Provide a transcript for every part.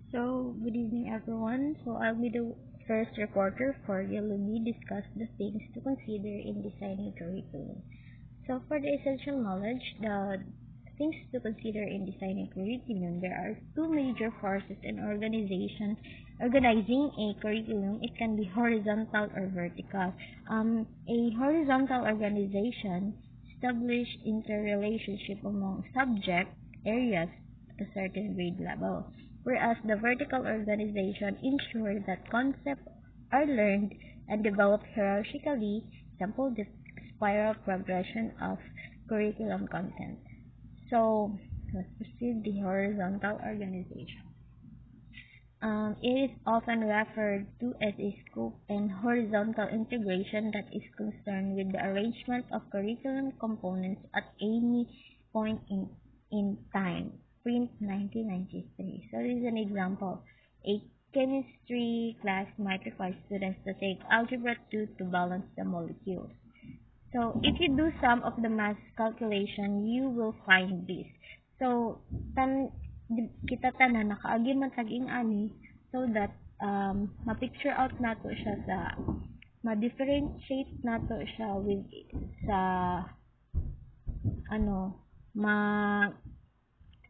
So, good evening everyone. So, I'll be the first reporter for Yellow Bee discuss the things to consider in designing curriculum. So, for the essential knowledge, the things to consider in designing curriculum, there are two major forces in organizing a curriculum. It can be horizontal or vertical. A horizontal organization establish interrelationship among subject areas at a certain grade level, whereas the vertical organization ensures that concepts are learned and developed hierarchically, example the spiral progression of curriculum content. So, let's proceed the horizontal organization. It is often referred to as a scope and horizontal integration that is concerned with the arrangement of curriculum components at any point in time. Print 1993. So this is an example. A chemistry class might require students to take algebra 2 to balance the molecules. So if you do some of the math calculation, you will find this. So kita tanan nakaagi man taging ani so that ma-picture out nato siya sa ma-differentiate nato siya with sa ma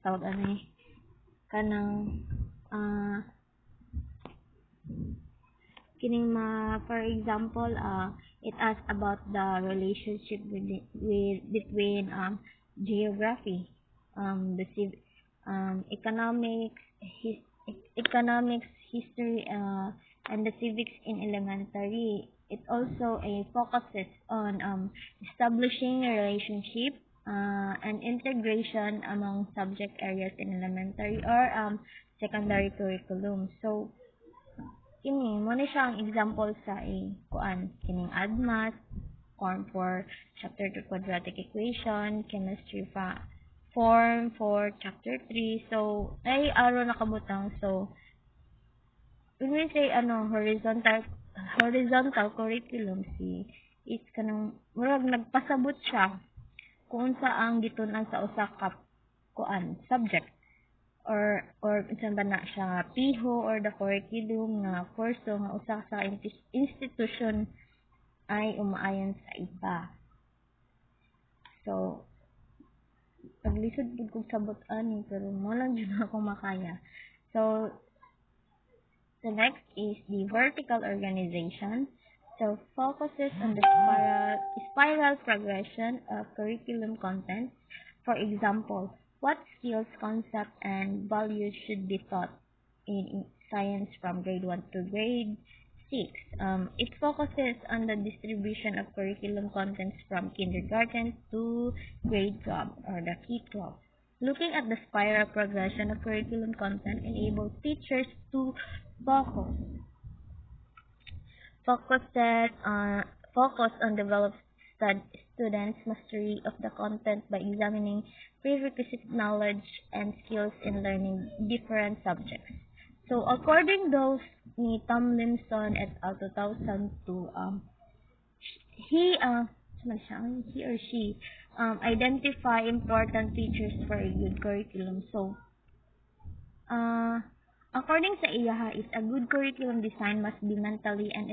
tawag ani kanang kining for example it asks about the relationship between geography, the economics, history, and the civics in elementary. It also focuses on establishing a relationship and integration among subject areas in elementary or secondary curriculum. So kini mo ni siya ang example sa kining ADMAT, Form 4, Chapter 2 Quadratic Equation, Chemistry Form 4, Chapter 3. So, ay araw nakabutang. So, when we say horizontal curriculum is kanang murag nagpasabot siya kung saang gitun-an sa usa ka subject or unsa ba na siya nga piho or the curriculum nga kurso nga usa sa institution ay umaayon sa iba. So, paglisod gid kog sabot ani pero mo lang jud ako makaya. So, the next is the vertical organization. So, focuses on the spiral progression of curriculum content. For example, what skills, concepts, and values should be taught in science from grade 1 to grade 6. It focuses on the distribution of curriculum contents from kindergarten to grade 12 or the K-12. Looking at the spiral progression of curriculum content enables teachers to focus on develop students' mastery of the content by examining prerequisite knowledge and skills in learning different subjects. So, according those ni Tomlinson et al. 2002, he or she identify important features for a good curriculum. So, according sa iyaha is a good curriculum design must be mentally and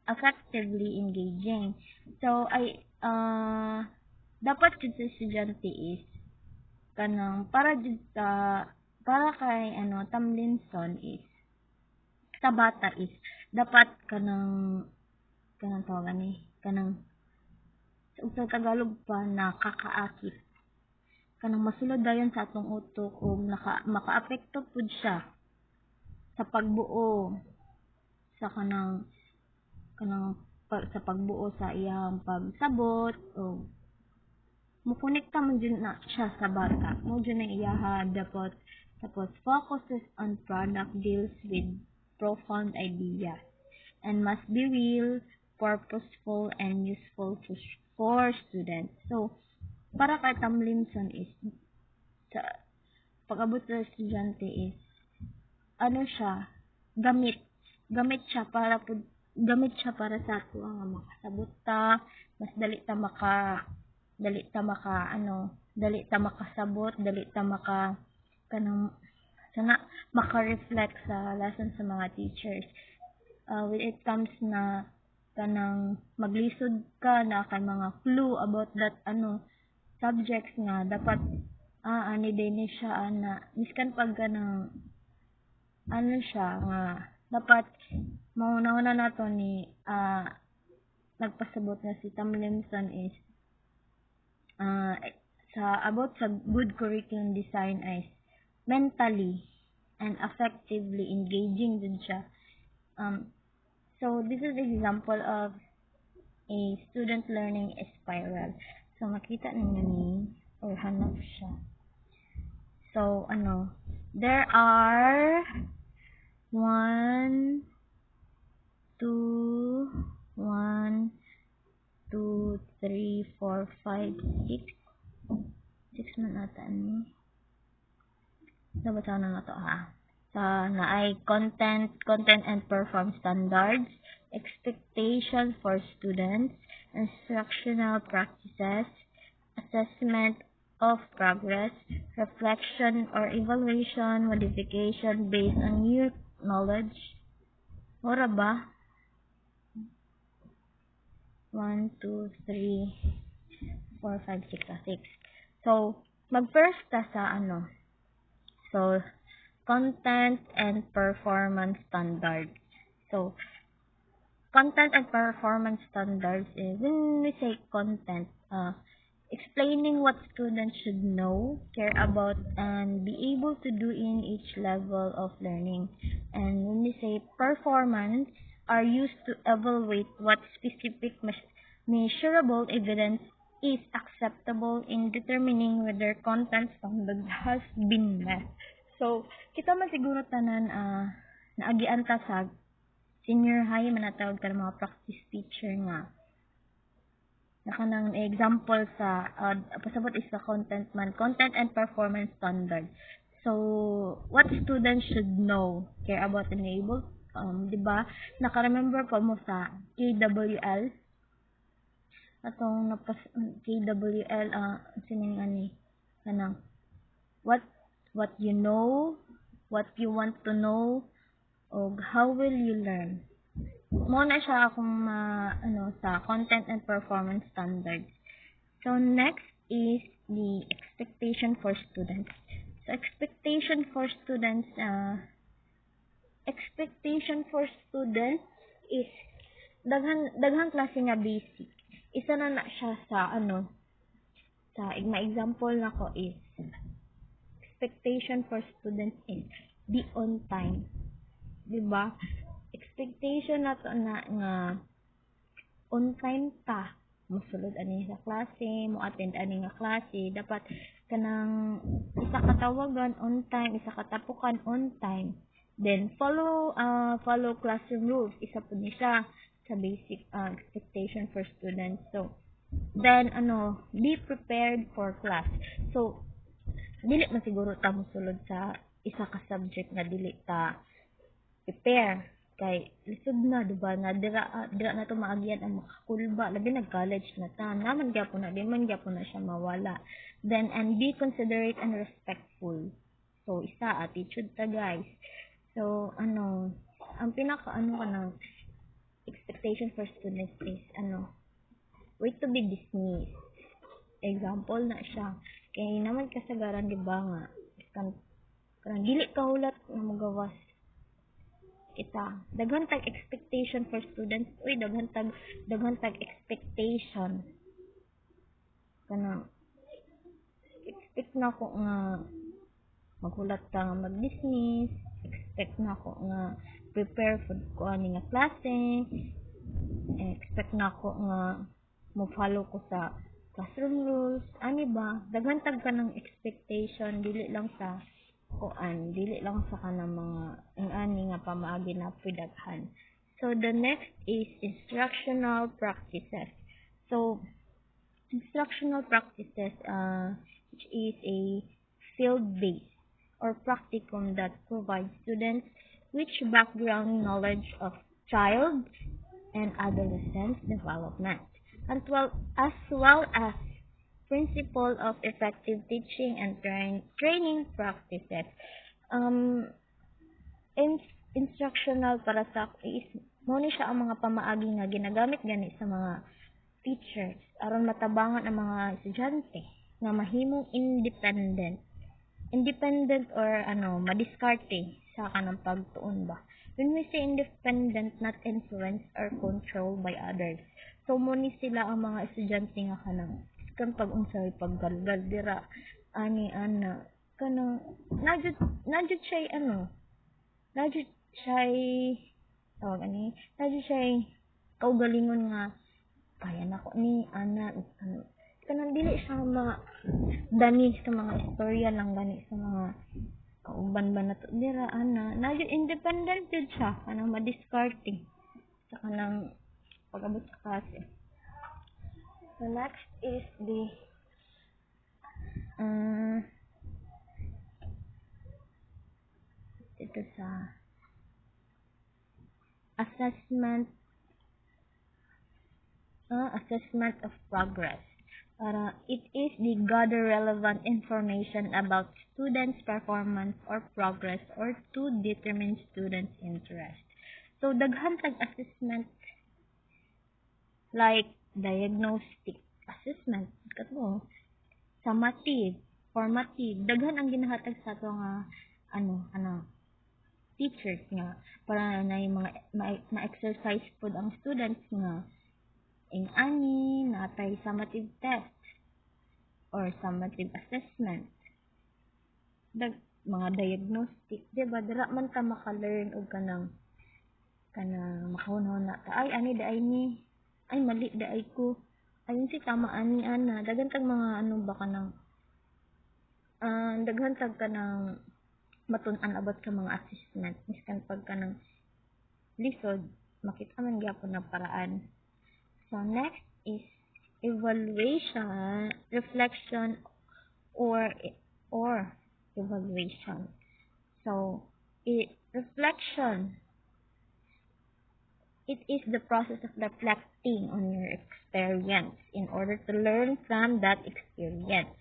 effectively engaging. So, dapat jud sa estudyante is kanang para kay Tomlinson is sa bata is dapat kanang tawagan kanang sa Tagalog pa nakakaakit kanang masulod dayon sa atong utok o makaapekto pud siya sa pagbuo sa sa pagbuo sa iyang pagsabot o mukonekta man dyan na siya sa bata mo dyan ang iyaha tapos focuses on product deals with profound ideas and must be real, purposeful, and useful for students. So, para kay Tomlinson is sa pag-abot sa estudyante is siya gamit siya para sa ato nga makasabot ta mas dali ta makasabot dali ta maka kanang sana maka-reflect sa lesson sa mga teachers. When it comes na kanang maglisod ka na kay mga clue about that subjects nga dapat ani din ni siya ana miskan pag kanang siya nga dapat mauna-una nato ni nagpasabot na si Tomlinson is about sa good curriculum design is mentally and effectively engaging din siya. So this is example of a student learning spiral. So makita ninyo ni or hanap siya. So there are 1 2 3 4 5 6 man ata ni. Nabasa na to ha. Na ay content and perform standards, expectations for students, instructional practices, assessment of progress, reflection or evaluation, modification based on new knowledge. Ora ba? 1, 2, 3, 4, 5, 6, 6. So, mag-first ta sa So, content and performance standards. So, content and performance standards is, when we say content, explaining what students should know, care about, and be able to do in each level of learning. And when we say performance, are used to evaluate what specific measurable evidence is acceptable in determining whether content standard has been met. So, kita man siguro tanan naagian ta sa senior high manatawag ka ng mga practice teacher nga. Nakanang example sa pasabot is sa content and performance standard. So, what students should know, care about, and able, di ba? Naka-remember pa mo sa KWL? Atong KWL sining ani kanang what you know, what you want to know, o how will you learn. Mo na siya akong sa content and performance standards. So next is the expectation for students. So expectation for students is daghang klase nga basic. Isa na siya sa sa example nako is expectation for students is be on time. Diba? Expectation nato na nga on time ta mosulod ani sa klase, mo attend ani nga klase, dapat kanang isa ka tawagan on time, isa ka tapukan on time. Then follow classroom rules, isa po ni siya sa basic expectation for students. So then be prepared for class. So dili man siguro ta mosulod sa isa ka subject nga dili ta prepare kay lisod na diba na dira na to maagyan ang makakulba labi nag college na ta naman gyapon na di man gyapon na siya mawala. Then and be considerate and respectful. So isa attitude ta guys. So ang pinaka kanang expectation for students is wait to be dismissed. Example na siya kay naman kasagaran di ba nga kanang dili kahulat nga magawas kita daghan tag expectation for students daghan tag expectation kanang expect na ko nga maghulat ka nga mag-dismiss, expect na ko nga prepare for ko ani nga klase, expect na ko nga mo follow ko sa classroom rules, ani ba daghan tag kanang expectation dili lang sa kanang mga ani nga pamaagi na pidaghan. So the next is instructional practices. So instructional practices which is a field-based or practicum that provides students with background knowledge of child and adolescent development, as well as principle of effective teaching and training practices. um instructional para sa is mo ni siya ang mga pamaagi nga ginagamit gani sa mga teachers aron matabangan ang mga estudyante nga mahimong independent or madiskarte sa kanang pagtuon ba. When we say independent, not influenced or controlled by others. So mo ni sila ang mga estudyante nga kanang kan pag-unsay paggalgal dira ani ana kanang najud siya najud siya tawag najud siya kaugalingon nga kaya nako ni ana kanang dili siya dani sa mga istorya lang gani sa mga kauban ba nato dira ana najud independent jud siya kanang madiskarte sa kanang pag-abot sa klase. So next is the ito sa assessment of progress. It is the gather relevant information about students' performance or progress or to determine students' interest. So, daghan tag assessment like diagnostic assessment, kato, summative, formative, daghan ang ginahatag sa ato nga teachers nga para na yung mga ma-exercise pod ang students nga ani natay summative test or summative assessment mga diagnostic diba dira man ka maka-learn og kanang makahunahon na ta ay ani daay ni ay mali daay ko ayun si tama ani ana daghan tag mga ba kanang daghan tag kanang matun-an about sa mga assessment miskan pag kanang lisod makita man gyapon na paraan. So next is evaluation, reflection, or evaluation. So reflection, it is the process of reflecting on your experience in order to learn from that experience.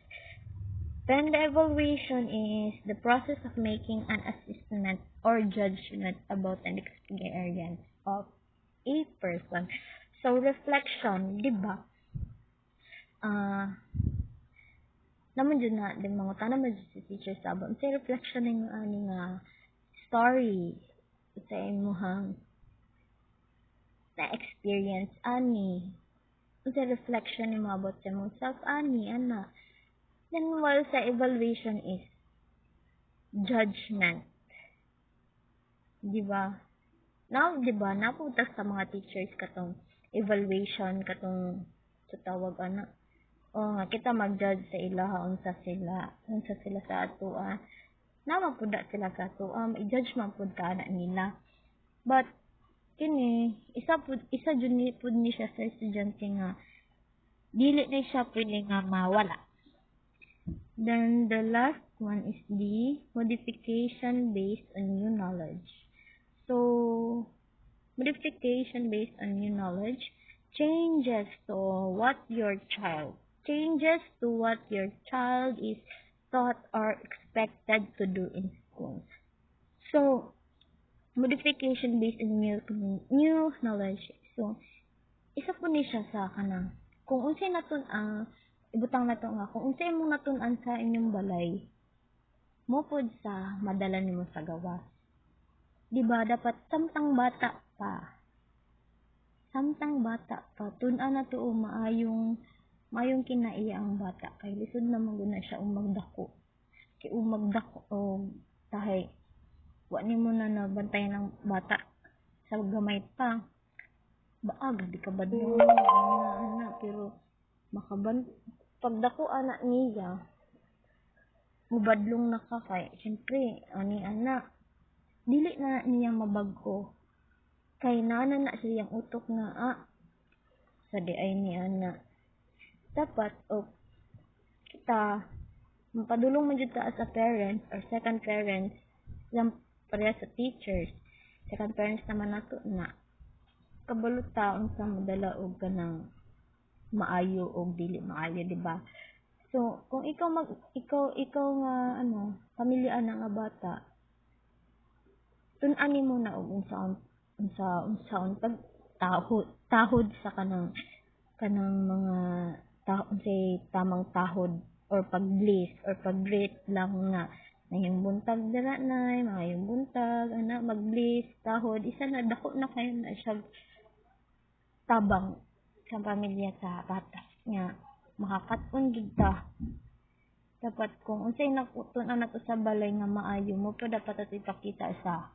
Then the evaluation is the process of making an assessment or judgment about an experience of a person. So, reflection, di ba? Naman dyan na, di mga tanong mo si teacher sabon. Sa reflection ng aning story sa imuhang na experience ani. Sa reflection ng mga about sa mong self ani, ana. Then, while sa evaluation is judgment. Di ba? Now, di ba, napunta sa mga teachers katong evaluation katong sa tawag nga kita mag-judge sa ilaha unsa sila sa atoa naman pud sila sa atoa i-judge man pud ka ana nila but kini isa jud ni pud ni siya sa estudyante nga dili na siya pwede nga mawala. Then the last one is the modification based on new knowledge. So modification based on new knowledge changes to what your child is taught or expected to do in school. So, modification based on new knowledge. So, isa po ni siya sa kanang kung unsay ibutang nato nga kung unsay imong natun-an sa inyong balay mo pod sa madala nimo sa gawas. Diba dapat samtang bata pa tun-an na to maayong kinaiya ang bata kay lisod na maguna siya umagdako tahay wa nimo na nabantayan ng bata sa gamay pa baag di ka badlong ana pero pagdako anak niya mubadlong na ka kay syempre ani anak dili na niya mabag-o kay nana na siyang utok nga sa diay ni ana dapat kita mapadulong man jud ta as a parent or second parents lang pareha sa teachers second parents naman nato na kabalo ta unsa madala og kanang maayo o dili maayo di ba so kung ikaw nga pamilya na nga bata tun-an nimo na og unsaon pag tahod sa kanang mga unsay tamang tahod or pag-bliss or pag-greet lang nga ngayong buntag dira nay ngayong buntag ana mag-bliss tahod isa na dako na kayo na siya tabang sa pamilya sa bata nga makakat-on gid ta dapat kung unsay nakutun-an nato sa balay nga maayo mo pa dapat ato ipakita sa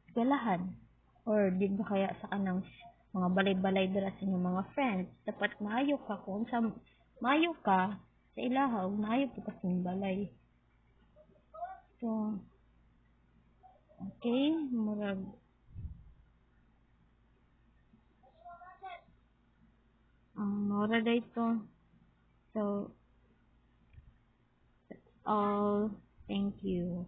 eskwelahan or di ba kaya sa kanang mga balay-balay dira sa inyong mga friends dapat maayo ka kung sa maayo ka sa ilaha ug maayo po ka sa inyong balay so okay murag mura dayto so all thank you